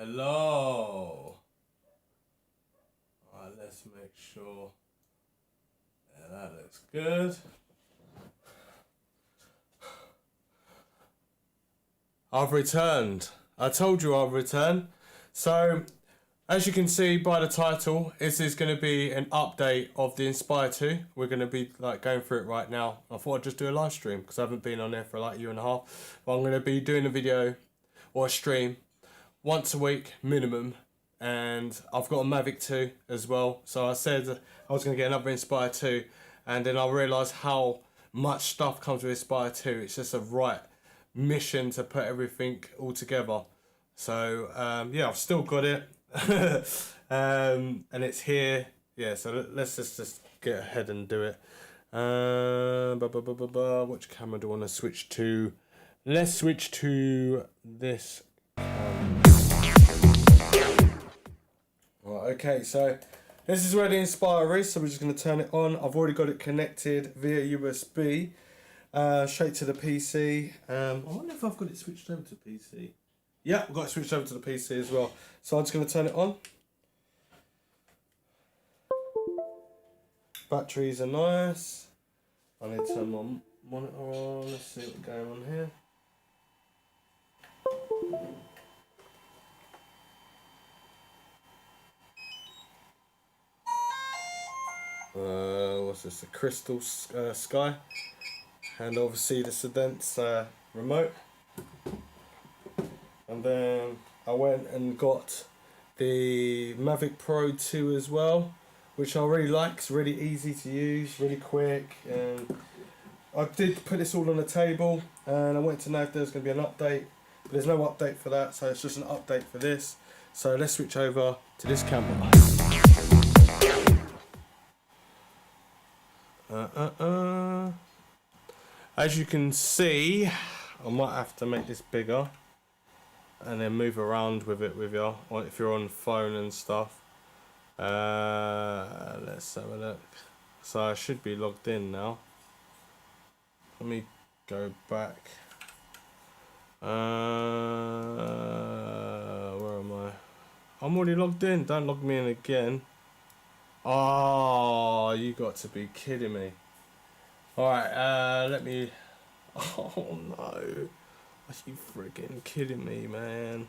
Hello. Alright, let's make sure. Yeah, that looks good. I've returned. I told you I'd return. So, as you can see by the title, this is going to be an update of the Inspire 2. We're going to be going through it right now. I thought I'd just do a live stream because I haven't been on there for like a year and a half. But I'm going to be doing a video or a stream once a week minimum, and I've got a Mavic 2 as well. So I said I was going to get another Inspire 2, and then I realised how much stuff comes with Inspire 2. It's just a right mission to put everything all together. So yeah, I've still got it. And it's here. Yeah, so let's just get ahead and do it. Which camera do I want to switch to? Let's switch to this camera. Right, okay, so this is where the Inspire is, so we're just going to turn it on. I've already got it connected via USB straight to the PC. I wonder if I've got it switched over to PC. Yeah, I've got it switched over to the PC as well. So I'm just going to turn it on. Batteries are nice. I need to turn my monitor on. Let's see what's going on here. What's this? The CrystalSky, and obviously the Cendence remote. And then I went and got the Mavic Pro 2 as well, which I really like. It's really easy to use, really quick. And I did put this all on the table, and I wanted to know if there's going to be an update, but there's no update for that, so it's just an update for this. So let's switch over to this camera. As you can see, I might have to make this bigger and then move around with it with you, or if you're on phone and stuff. Let's have a look. So I should be logged in now. Let me go back. Where am I? I'm already logged in. Don't log me in again. Oh, you got to be kidding me. Alright, let me... Oh no. Are you freaking kidding me, man?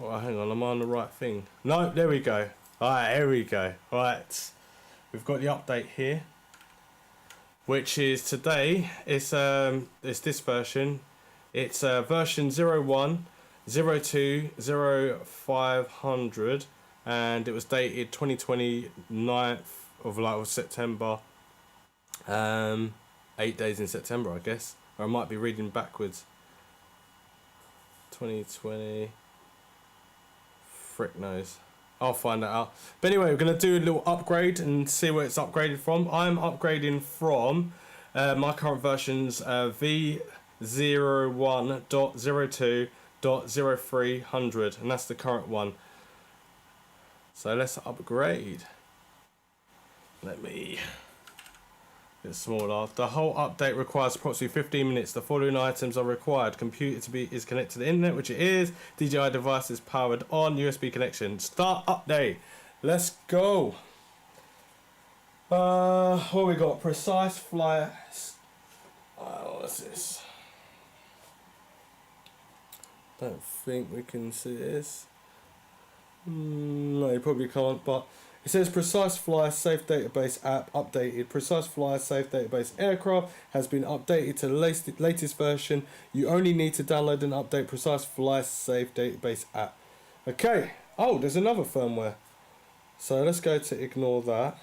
Alright, hang on, am I on the right thing? No, there we go. Alright, here we go. Alright, we've got the update here, which is today. It's this version. It's version 01.02.0500, and it was dated 2029th of September. 8 days in September, I guess, or I might be reading backwards. 2020. Frick knows. I'll find that out. But anyway, we're going to do a little upgrade and see where it's upgraded from. I'm upgrading from my current version's V01.02.0300, and that's the current one. So let's upgrade. Let me get smaller. The whole update requires approximately 15 minutes. The following items are required: computer is connected to the internet, which it is. DJI device is powered on. USB connection. Start update. Let's go. What we got? Precise fly. What's this? Don't think we can see this. No, you probably can't, but it says Precise Fly Safe Database app updated. Precise Fly Safe Database aircraft has been updated to the latest version. You only need to download and update Precise Fly Safe Database app. Okay. Oh, there's another firmware. So let's go to ignore that.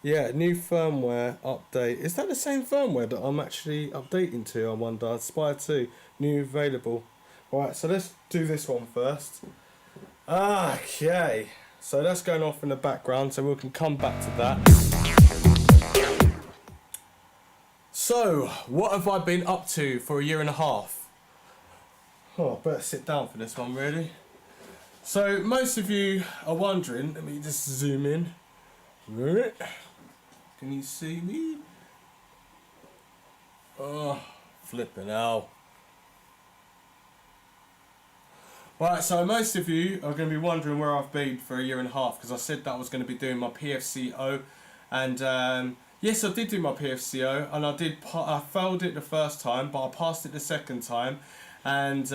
Yeah, new firmware update. Is that the same firmware that I'm actually updating to? I wonder. Inspire 2, new available. Alright, so let's do this one first. Okay. So that's going off in the background, so we can come back to that. So, what have I been up to for a year and a half? Oh, I better sit down for this one, really. So, most of you are wondering, let me just zoom in. Can you see me? Oh, flipping hell. Right, so most of you are going to be wondering where I've been for a year and a half, because I said that I was going to be doing my PFCO, and yes, I did do my PFCO, and I failed it the first time, but I passed it the second time, and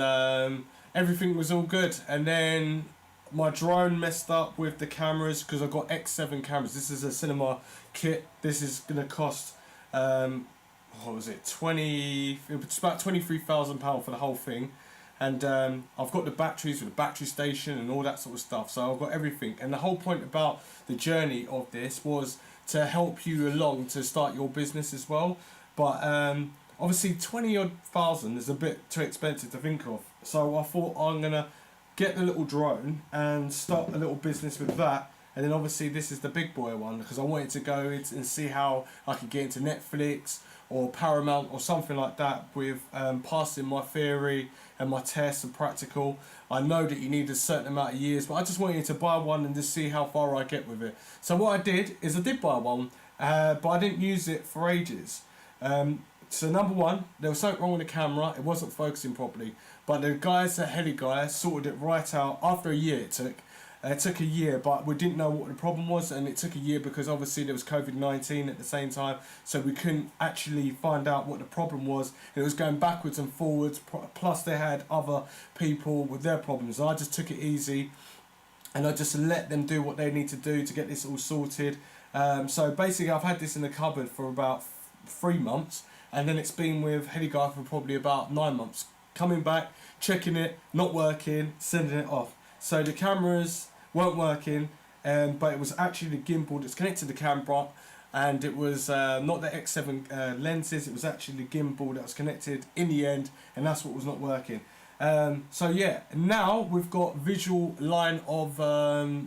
everything was all good. And then my drone messed up with the cameras, because I got X7 cameras. This is a cinema kit. This is going to cost what was it, it's about £23,000 for the whole thing. And I've got the batteries with the battery station and all that sort of stuff, so I've got everything. And the whole point about the journey of this was to help you along to start your business as well. But obviously 20 odd thousand is a bit too expensive to think of, so I thought I'm gonna get the little drone and start a little business with that. And then obviously this is the big boy one, because I wanted to go and see how I could get into Netflix or Paramount or something like that with passing my theory and my tests and practical. I know that you need a certain amount of years, but I just wanted to buy one and just see how far I get with it. So what I did is I did buy one, but I didn't use it for ages. So number one, there was something wrong with the camera. It wasn't focusing properly, but the guys, the heli guys, sorted it right out after a year. It took a year, but we didn't know what the problem was, and it took a year because obviously there was COVID-19 at the same time, so we couldn't actually find out what the problem was. It was going backwards and forwards, plus they had other people with their problems. I just took it easy, and I just let them do what they need to do to get this all sorted. So basically I've had this in the cupboard for about 3 months, and then it's been with HeliGuy for probably about 9 months. Coming back, checking it, not working, sending it off. So the cameras weren't working, but it was actually the gimbal that's connected to the camera, and it was not the X7 lenses, it was actually the gimbal that was connected in the end, and that's what was not working. So yeah, now we've got visual line of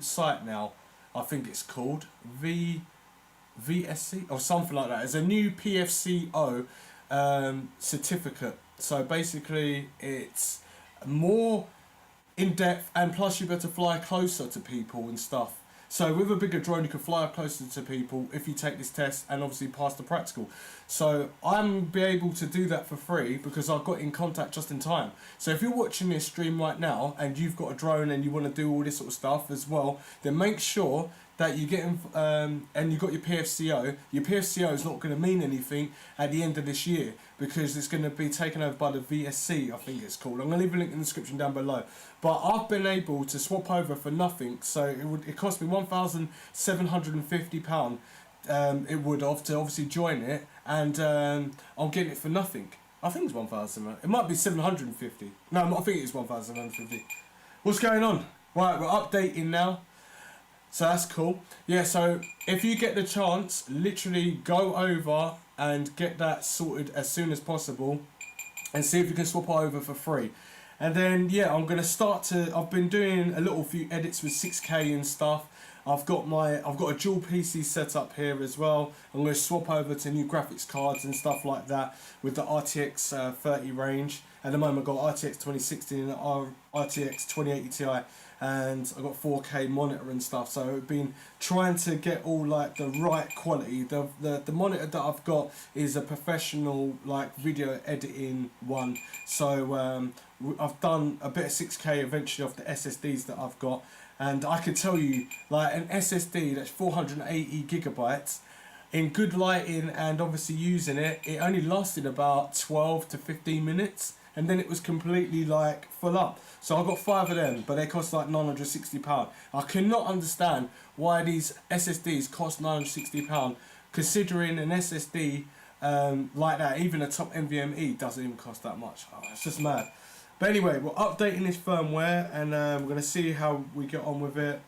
sight now, I think it's called VSC or something like that. It's a new PFCO certificate. So basically it's more in depth, and plus you're able to fly closer to people and stuff. So with a bigger drone you can fly closer to people if you take this test and obviously pass the practical. So I'm be able to do that for free because I got in contact just in time. So if you're watching this stream right now and you've got a drone and you want to do all this sort of stuff as well, then make sure that you get and you got your PFCO. Your PFCO is not going to mean anything at the end of this year because it's going to be taken over by the VSC, I think it's called. I'm going to leave a link in the description down below. But I've been able to swap over for nothing, so it cost me £1,750. It would have to obviously join it, and I'm getting it for nothing. I think it's 1,000. It might be 750. No, I think it's 1,750. What's going on? Right, we're updating now. So that's cool. Yeah, so if you get the chance, literally go over and get that sorted as soon as possible and see if you can swap over for free. And then yeah, I'm gonna I've been doing a little few edits with 6K and stuff. I've got a dual PC set up here as well. I'm gonna swap over to new graphics cards and stuff like that with the RTX 30 range. At the moment I've got RTX 2060 and RTX 2080 Ti, and I've got 4K monitor and stuff, so I've been trying to get all like the right quality. The monitor that I've got is a professional like video editing one, so I've done a bit of 6K eventually off the SSDs that I've got, and I can tell you like an SSD that's 480 gigabytes in good lighting and obviously using it only lasted about 12 to 15 minutes. And then it was completely like full up. So I got 5 of them, but they cost like £960. I cannot understand why these SSDs cost £960, considering an SSD like that, even a top NVMe doesn't even cost that much. Oh, it's just mad. But anyway, we're updating this firmware, and we're going to see how we get on with it.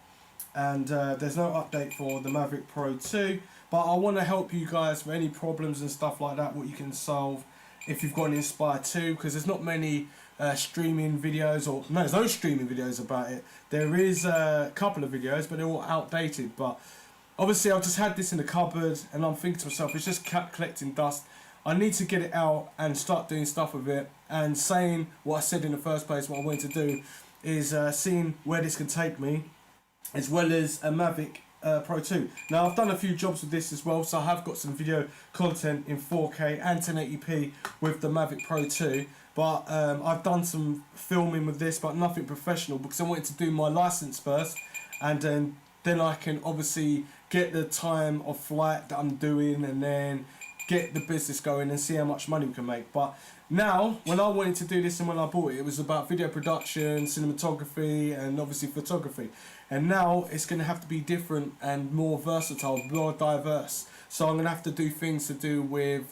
And there's no update for the Mavic Pro 2, but I want to help you guys with any problems and stuff like that, what you can solve if you've got an Inspire 2, because there's not many streaming videos, or no, there's no streaming videos about it. There is a couple of videos, but they're all outdated. But obviously I've just had this in the cupboard and I'm thinking to myself, it's just collecting dust. I need to get it out and start doing stuff with it, and saying what I said in the first place, what I wanted to do is seeing where this can take me, as well as a Mavic Pro 2. Now I've done a few jobs with this as well, so I have got some video content in 4K and 1080p with the Mavic Pro 2. but I've done some filming with this, but nothing professional, because I wanted to do my license first, and then I can obviously get the time of flight that I'm doing, and then get the business going and see how much money we can make. But now, when I wanted to do this and when I bought it, it was about video production, cinematography, and obviously photography. And now it's going to have to be different and more versatile, more diverse. So I'm going to have to do things to do with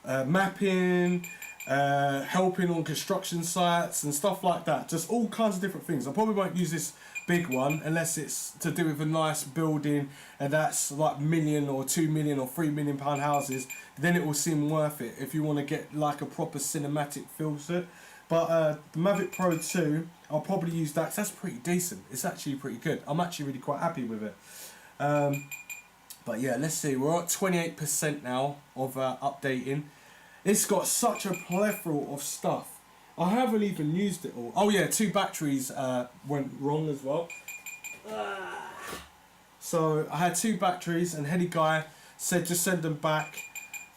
mapping, helping on construction sites and stuff like that. Just all kinds of different things. I probably won't use this big one unless it's to do with a nice building, and that's like £1 or £2 or £3 million houses. Then it will seem worth it if you want to get like a proper cinematic feel to it. But the Mavic Pro 2, I'll probably use that 'cause that's pretty decent. It's actually pretty good. I'm actually really quite happy with it. But yeah, let's see. We're at 28% now of updating. It's got such a plethora of stuff. I haven't even used it all. Oh yeah, 2 batteries went wrong as well. So I had 2 batteries, and Heady Guy said just send them back,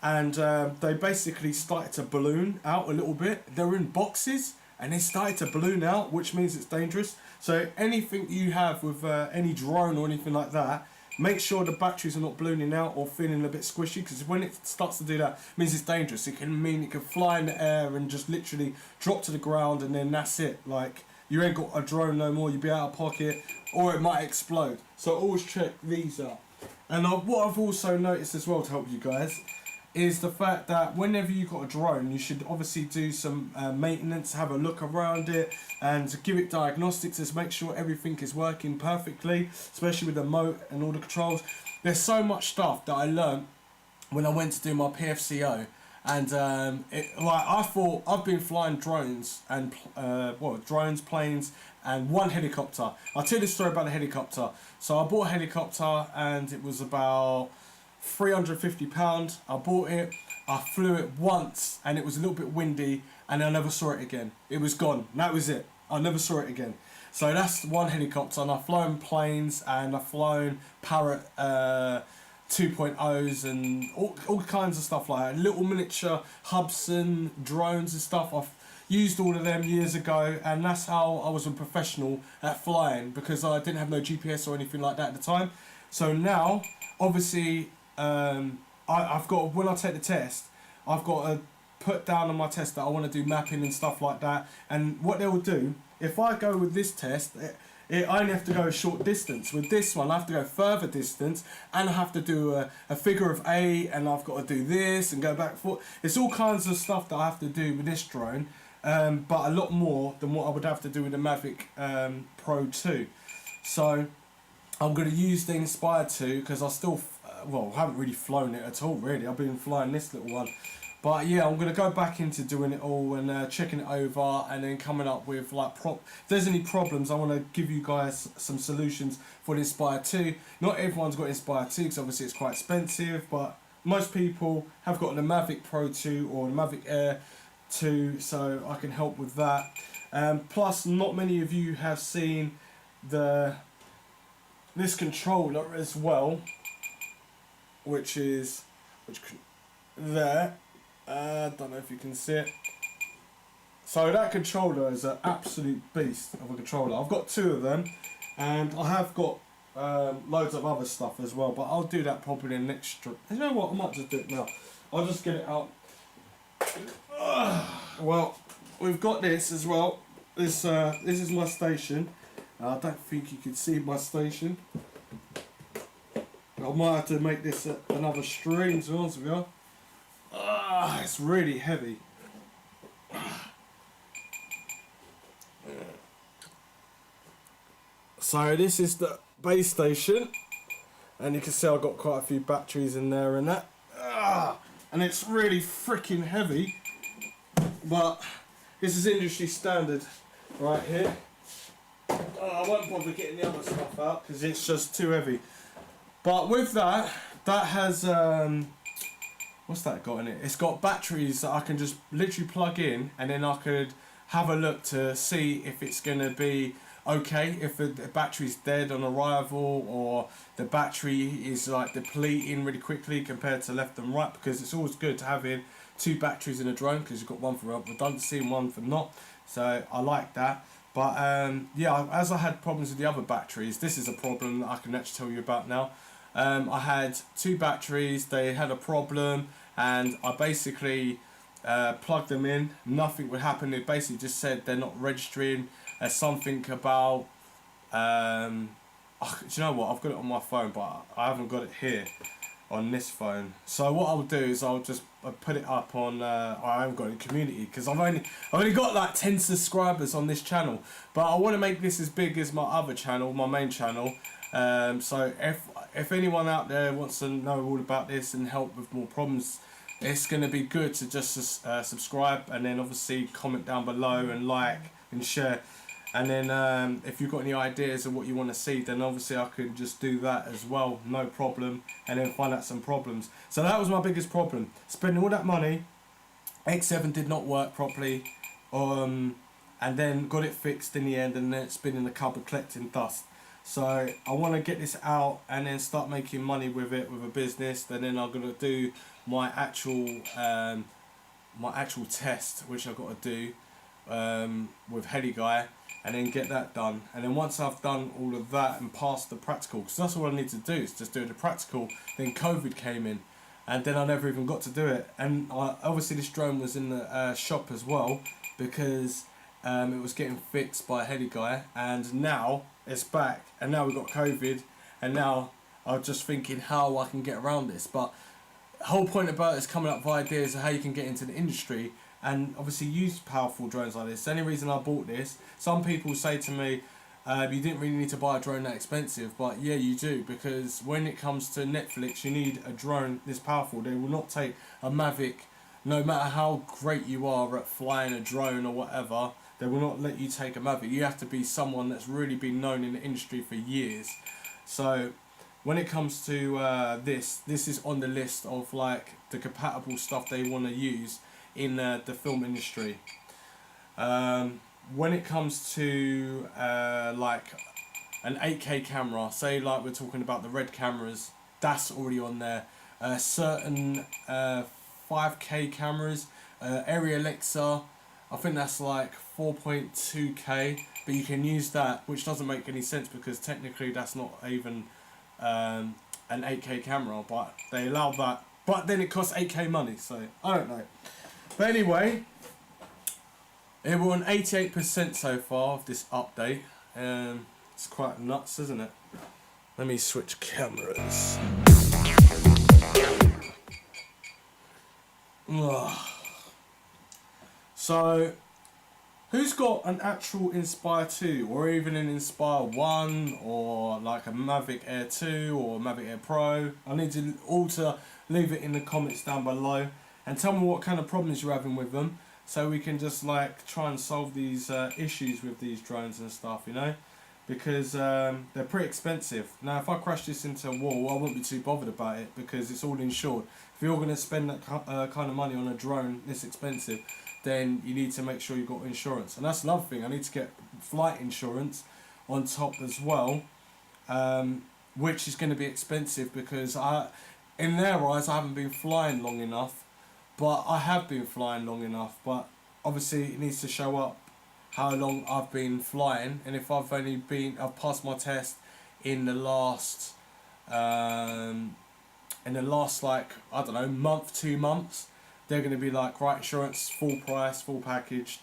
and they basically started to balloon out a little bit. They were in boxes and they started to balloon out, which means it's dangerous. So anything you have with any drone or anything like that, make sure the batteries are not ballooning out or feeling a bit squishy, because when it starts to do that, it means it's dangerous. It can mean it can fly in the air and just literally drop to the ground, and then that's it. Like, you ain't got a drone no more, you'll be out of pocket, or it might explode. So always check these out. And what I've also noticed as well, to help you guys, is the fact that whenever you've got a drone, you should obviously do some maintenance, have a look around it, and give it diagnostics to make sure everything is working perfectly, especially with the motor and all the controls. There's so much stuff that I learned when I went to do my PFCO, and like, I thought, I've been flying drones and drones, planes, and 1 helicopter. I'll tell you the story about the helicopter. So I bought a helicopter, and it was about £350. I bought it, I flew it once, and it was a little bit windy, and I never saw it again. It was gone. That was it. I never saw it again. So that's 1 helicopter, and I've flown planes, and I've flown Parrot 2.0s and all kinds of stuff like that. Little miniature Hubsan drones and stuff. I've used all of them years ago, and that's how I was a professional at flying, because I didn't have no GPS or anything like that at the time. So now, obviously, I've got, when I take the test, I've got to put down on my test that I want to do mapping and stuff like that. And what they will do, if I go with this test, I only have to go a short distance. With this one, I have to go further distance, and I have to do a figure of 8, and I've got to do this and go back and forth. It's all kinds of stuff that I have to do with this drone, but a lot more than what I would have to do with the Mavic Pro 2. So I'm going to use the INSPIRE 2, because I still, well, I haven't really flown it at all, really. I've been flying this little one. But yeah, I'm going to go back into doing it all and checking it over, and then coming up with, like, if there's any problems, I want to give you guys some solutions for the INSPIRE 2. Not everyone's got INSPIRE 2, because obviously it's quite expensive, but most people have got the Mavic Pro 2 or the Mavic Air 2, so I can help with that. Plus, not many of you have seen this controller as well, which there. Don't know if you can see it. So that controller is an absolute beast of a controller. I've got 2 of them, and I have got loads of other stuff as well, but I'll do that probably in the next strip. You know what, I might just do it now. I'll just get it out. Well, we've got this as well. This is my station. I don't think you can see my station. I might have to make this another stream, to be honest with you. It's really heavy. So this is the base station, and you can see I've got quite a few batteries in there and that. And it's really freaking heavy, but this is industry standard right here. I won't bother getting the other stuff out because it's just too heavy. But with that has what's that got in it? It's got batteries that I can just literally plug in, and then I could have a look to see if it's going to be okay, if the battery's dead on arrival, or the battery is like depleting really quickly compared to left and right, because it's always good to having 2 batteries in a drone, because you've got one for redundancy and one for not. So I like that. But yeah, as I had problems with the other batteries, this is a problem that I can actually tell you about now. I had 2 batteries, they had a problem, and I basically plugged them in, nothing would happen. It basically just said they're not registering. Something about do you know what, I've got it on my phone, but I haven't got it here on this phone. So what I'll do is I'll just put it up on I haven't got a community, because I've only got like 10 subscribers on this channel, but I want to make this as big as my other channel, my main channel. So if anyone out there wants to know all about this and help with more problems, it's going to be good to just subscribe, and then obviously comment down below and like and share. And then if you've got any ideas of what you want to see, then obviously I could just do that as well, no problem, and then find out some problems. So that was my biggest problem, spending all that money. X7 did not work properly, and then got it fixed in the end, and then it's been in the cupboard collecting dust. So I want to get this out and then start making money with it, with a business. And then I'm going to do my actual test, which I've got to do with HeliGuy, and then get that done. And then once I've done all of that and passed the practical, because that's all I need to do is just do the practical, then COVID came in, and then I never even got to do it. And obviously this drone was in the shop as well, because it was getting fixed by HeliGuy, and now it's back, and now we've got COVID, and now I'm just thinking how I can get around this. But the whole point about it is coming up with ideas of how you can get into the industry and obviously use powerful drones like this. The only reason I bought this, some people say to me, you didn't really need to buy a drone that expensive, but yeah, you do, because when it comes to Netflix, you need a drone this powerful. They will not take a Mavic, no matter how great you are at flying a drone or whatever. They will not let you take a Mavic. You have to be someone that's really been known in the industry for years. So when it comes to this is on the list of like the compatible stuff they want to use in the film industry. When it comes to like an 8K camera, say like we're talking about the red cameras, that's already on there. Certain 5K cameras, Area Alexa, I think that's like 4.2K, but you can use that, which doesn't make any sense because technically that's not even an 8K camera, but they allow that. But then it costs 8K money, so I don't know. But anyway, we're on 88% so far of this update. It's quite nuts, isn't it? Let me switch cameras. Ugh. So, who's got an actual Inspire 2 or even an Inspire 1 or like a Mavic Air 2 or Mavic Air Pro? I need you all to leave it in the comments down below and tell me what kind of problems you're having with them, so we can just like try and solve these issues with these drones and stuff, you know, because they're pretty expensive. Now if I crash this into a wall, I won't be too bothered about it because it's all insured. If you're going to spend that kind of money on a drone this expensive, then you need to make sure you've got insurance. And that's another thing, I need to get flight insurance on top as well, which is going to be expensive because in their eyes I haven't been flying long enough, but I have been flying long enough. But obviously it needs to show up how long I've been flying, and if I've passed my test in the last like, I don't know, month, 2 months, they're going to be like, right, insurance, full price, full package,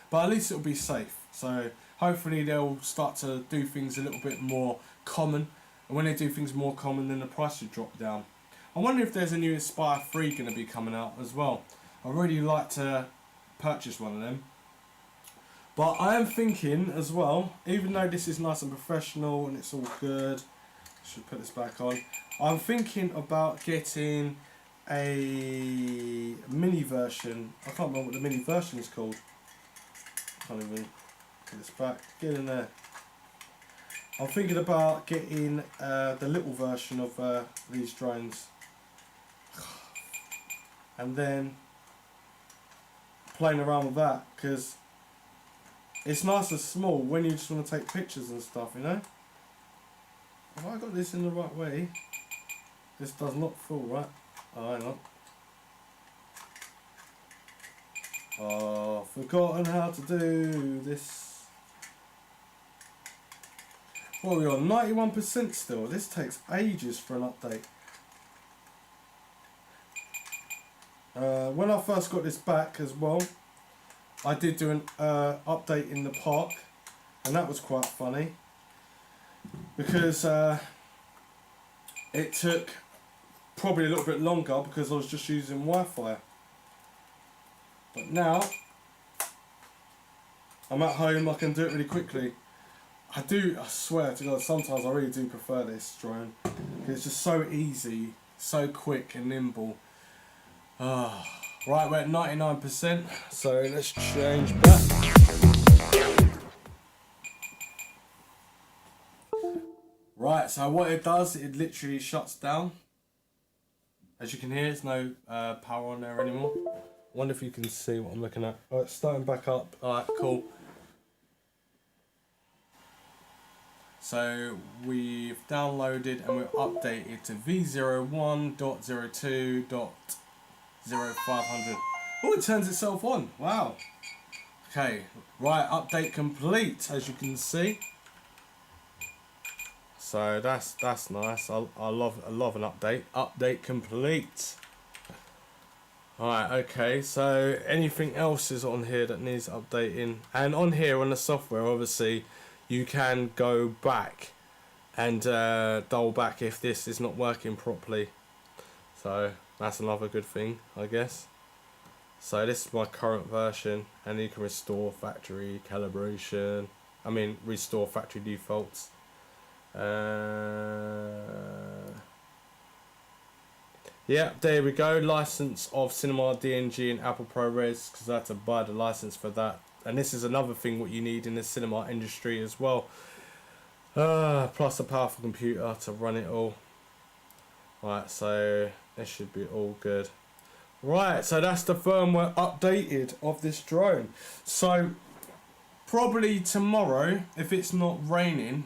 but at least it'll be safe. So hopefully they'll start to do things a little bit more common, and when they do things more common, then the price should drop down. I wonder if there's a new Inspire 3 going to be coming out as well. I'd really like to purchase one of them. But I am thinking as well, even though this is nice and professional and it's all good, should put this back on, I'm thinking about getting a mini version. I can't remember what the mini version is called. Can't even put this back. Get in there. I'm thinking about getting the little version of these drones, and then playing around with that, because it's nice and small when you just want to take pictures and stuff, you know. Have I got this in the right way? This does not fall right. Oh, hang on. Oh, forgotten how to do this. What are we on? 91% still. This takes ages for an update. When I first got this back as well, I did do an update in the park, and that was quite funny because it took probably a little bit longer because I was just using Wi-Fi. But now I'm at home, I can do it really quickly. I swear to God, sometimes I really do prefer this drone. It's just so easy, so quick and nimble. Right, we're at 99%, so let's change that. Right, so what it does, it literally shuts down. As you can hear, there's no power on there anymore. I wonder if you can see what I'm looking at. Oh, it's starting back up. Alright, cool. So we've downloaded and we've updated to V01.02.0500. Oh, it turns itself on. Wow. Okay, right, update complete, as you can see. So that's nice. I love an update. Update complete. Alright, okay, so anything else is on here that needs updating. And on here, on the software, obviously, you can go back and dial back if this is not working properly. So that's another good thing, I guess. So this is my current version, and you can restore factory calibration. Restore factory defaults. Yeah, there we go. License of CinemaDNG and Apple ProRes, because I had to buy the license for that. And this is another thing what you need in the cinema industry as well. Plus a powerful computer to run it all. Right, so this should be all good. Right, so that's the firmware updated of this drone. So probably tomorrow, if it's not raining,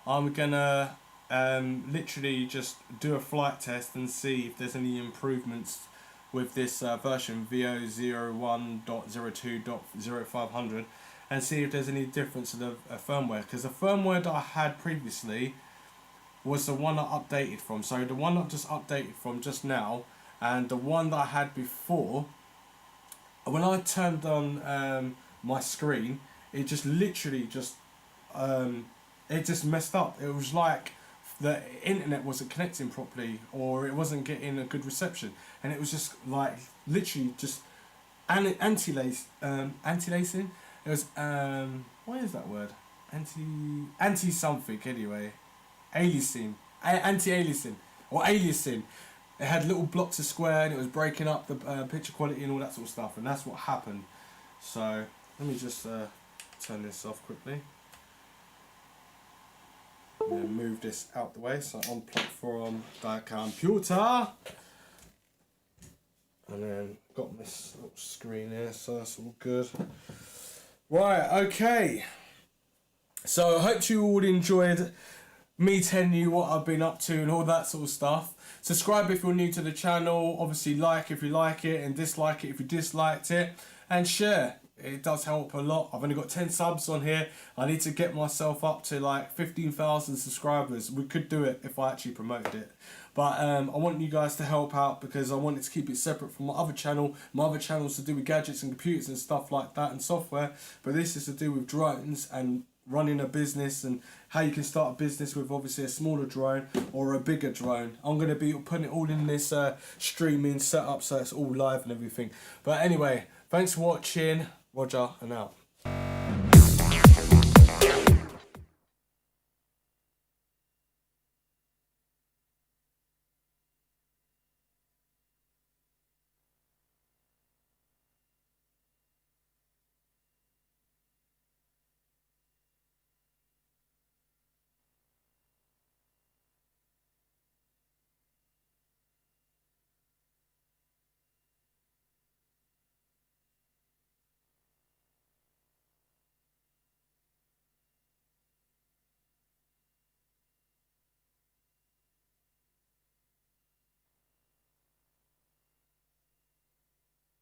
I'm gonna literally just do a flight test and see if there's any improvements with this version V01.02.0500 and see if there's any difference to the firmware, because the firmware that I had previously was the one I updated from. So the one I just updated from just now and the one that I had before, when I turned on my screen, it just literally just it just messed up. It was like the internet wasn't connecting properly, or it wasn't getting a good reception, and it was just like literally just anti-lacing. It was what is that word? Anti something anyway. Aliasing, anti-aliasing or aliasing. It had little blocks of square, and it was breaking up the picture quality and all that sort of stuff, and that's what happened. So let me just turn this off quickly. I'm going to move this out the way, so unplug from the computer. And then got this little screen here, so that's all good. Right, okay. So I hope you all enjoyed me telling you what I've been up to and all that sort of stuff. Subscribe if you're new to the channel. Obviously like if you like it, and dislike it if you disliked it. And share. It does help a lot. I've only got 10 subs on here. I need to get myself up to like 15,000 subscribers. We could do it if I actually promoted it. But I want you guys to help out, because I wanted to keep it separate from my other channel. My other channel is to do with gadgets and computers and stuff like that and software. But this is to do with drones and running a business and how you can start a business with obviously a smaller drone or a bigger drone. I'm going to be putting it all in this streaming setup, so it's all live and everything. But anyway, thanks for watching. Roger and out.